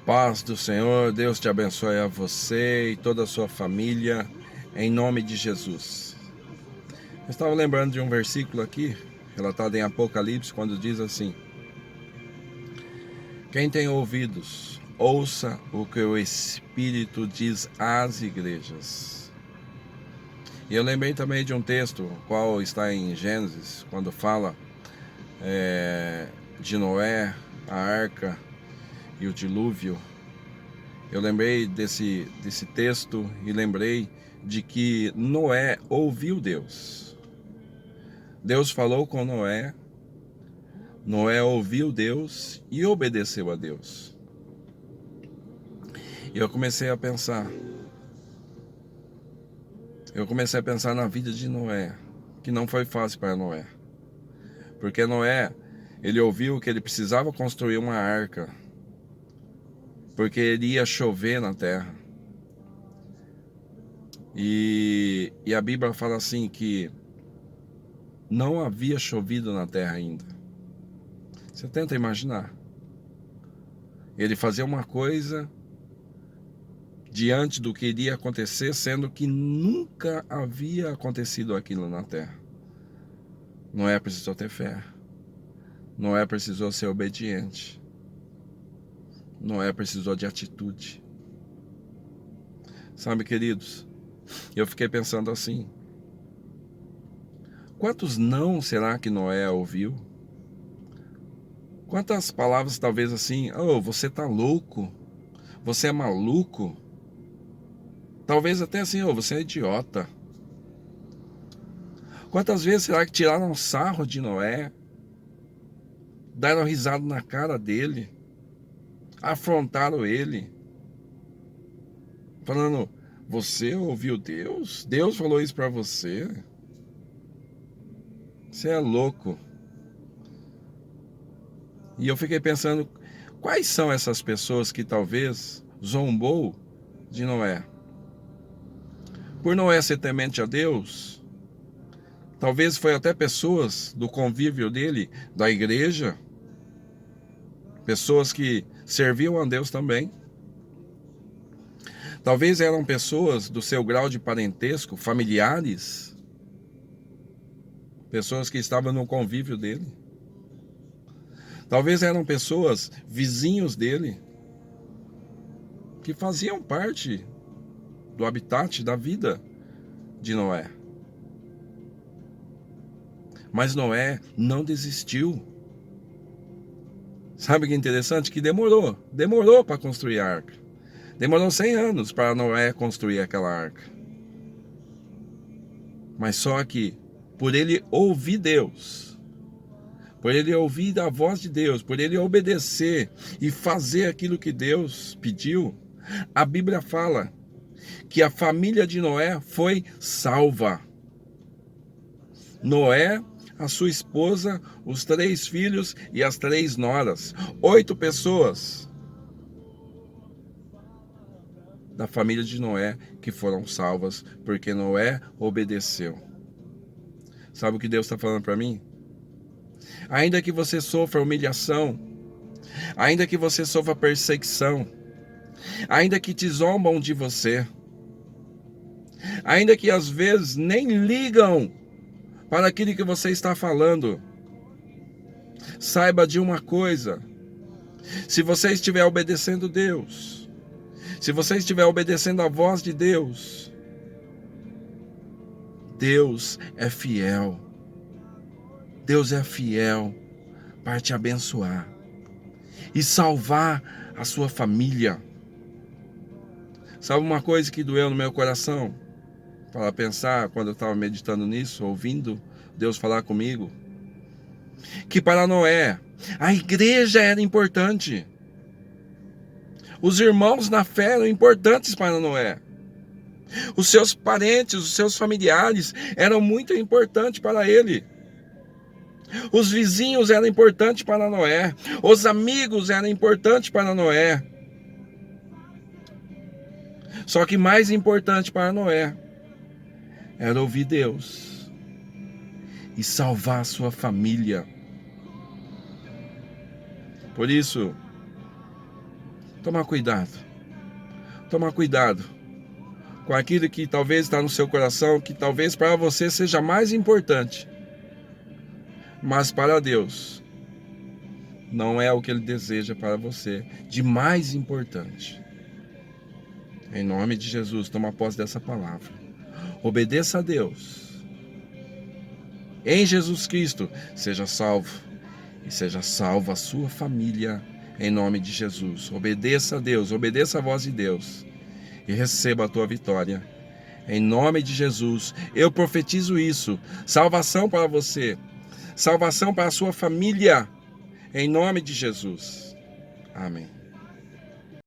Paz do Senhor, Deus te abençoe a você e toda a sua família, em nome de Jesus. Eu estava lembrando de um versículo aqui, relatado em Apocalipse, quando diz assim: quem tem ouvidos, ouça o que o Espírito diz às igrejas. E eu lembrei também de um texto, qual está em Gênesis, quando fala de Noé, a arca e o dilúvio. Eu lembrei desse texto e lembrei de que Noé ouviu Deus. Deus falou com Noé, Noé ouviu Deus e obedeceu a Deus. E eu comecei a pensar na vida de Noé, que não foi fácil para Noé. Porque Noé, ele ouviu que ele precisava construir uma arca, porque iria chover na terra. E a Bíblia fala assim que não havia chovido na terra ainda. Você tenta imaginar. Ele fazia uma coisa diante do que iria acontecer, sendo que nunca havia acontecido aquilo na terra. Noé precisou ter fé. Noé precisou ser obediente. Noé precisou de atitude. Sabe, queridos, eu fiquei pensando assim: quantos não será que Noé ouviu? Quantas palavras talvez assim: oh, você tá louco, você é maluco. Talvez até assim: oh, você é idiota. Quantas vezes será que tiraram sarro de Noé, deram risada na cara dele, afrontaram ele, falando: você ouviu Deus? Deus falou isso para você? Você é louco. E eu fiquei pensando, quais são essas pessoas que talvez zombou de Noé? Por Noé ser temente a Deus, talvez foi até pessoas do convívio dele, da igreja, pessoas que serviam a Deus também. Talvez eram pessoas do seu grau de parentesco, familiares, pessoas que estavam no convívio dele. Talvez eram pessoas, vizinhos dele, que faziam parte do habitat da vida de Noé. Mas Noé não desistiu. Sabe o que é interessante? Que demorou para construir a arca. Demorou 100 anos para Noé construir aquela arca. Mas só que, por ele ouvir Deus, por ele ouvir a voz de Deus, por ele obedecer e fazer aquilo que Deus pediu, a Bíblia fala que a família de Noé foi salva. Noé, a sua esposa, os 3 filhos e as 3 noras. 8 pessoas da família de Noé que foram salvas porque Noé obedeceu. Sabe o que Deus está falando para mim? Ainda que você sofra humilhação, ainda que você sofra perseguição, ainda que te zombam de você, ainda que às vezes nem ligam para aquilo que você está falando, saiba de uma coisa: se você estiver obedecendo Deus, se você estiver obedecendo a voz de Deus, Deus é fiel. Deus é fiel para te abençoar e salvar a sua família. Sabe uma coisa que doeu no meu coração? Para pensar, quando eu estava meditando nisso, ouvindo Deus falar comigo, que para Noé, a igreja era importante. Os irmãos na fé eram importantes para Noé. Os seus parentes, os seus familiares eram muito importantes para ele. Os vizinhos eram importantes para Noé. Os amigos eram importantes para Noé. Só que mais importante para Noé era ouvir Deus e salvar a sua família. Por isso, Toma cuidado. Toma cuidado com aquilo que talvez está no seu coração, que talvez para você seja mais importante. Mas para Deus, não é o que Ele deseja para você de mais importante. Em nome de Jesus, toma posse dessa palavra. Obedeça a Deus. Em Jesus Cristo, seja salvo. E seja salva a sua família, em nome de Jesus. Obedeça a Deus, obedeça a voz de Deus. E receba a tua vitória. Em nome de Jesus, eu profetizo isso. Salvação para você. Salvação para a sua família. Em nome de Jesus. Amém.